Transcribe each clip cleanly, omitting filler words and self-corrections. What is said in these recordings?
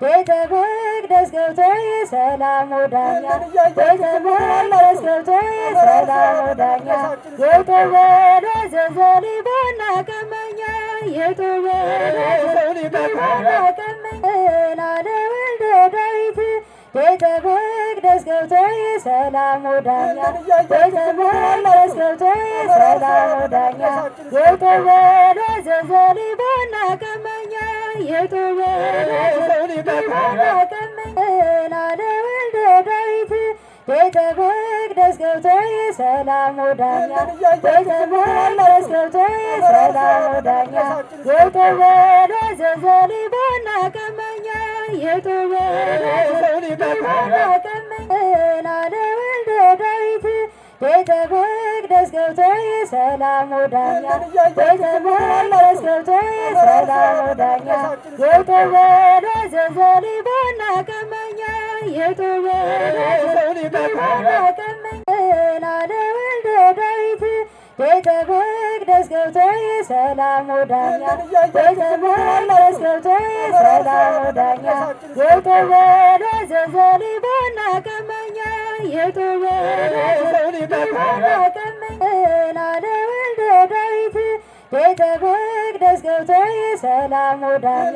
ቤተ መቅደስ ገብቶ የሰላም ዳኛ ቤተ መቅደስ ገብቶ የሰላም ዳኛ የጦበለ ዘዘሊ ቦና ቀመኛ የጦበለ ዘዘሊ ቦና ቀመኛ ለወልደ ዳዊት ቤተ መቅደስ ገብቶ የሰላም ዳኛ ቤተ መቅደስ ገብቶ የሰላም ዳኛ የጦበለ ዘዘሊ ቦና ቀመኛ የጦበለ ዘዘሊ ቦና ቀመኛ ለወልደ ዳዊት ቤተ መቅደስ ገብቶ የሰላም ዳኛ ቤተ መቅደስ ገብቶ የሰላም ዳኛ የጦበለ ዘዘሊ ቦና ቀመኛ የጦበለ ዘዘሊ ቦና ቀመኛ ለወልደ ዳዊት ቤተ መቅደስ ገብቶ የሰላም ዳኛ ቤተ መቅደስ ገብቶ የሰላም ዳኛ የጦበለ ዘዘሊ ቦና ቀመኛ የጦበለ ዘዘሊ ቦና ቀመኛ ለወልደ ዳዊት ቤተ መቅደስ ገብቶ የሰላም ዳኛ ቤተ መቅደስ ገብቶ የሰላም ዳኛ የጦበለ ዘዘሊ ቦና ቀመኛ የጦበለ ዘዘሊ ቦና ቀመኛ ለወልደ ዳዊት ቤተ መቅደስ ገብቶ የሰላም ዳኛ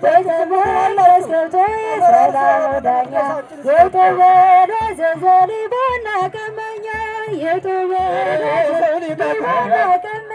ቤተ መቅደስ ገብቶ የሰላም ዳኛ የጦበለ ዘዘሊ ቦና ቀመኛ የጦበለ ዘዘሊ ቦና ቀመኛ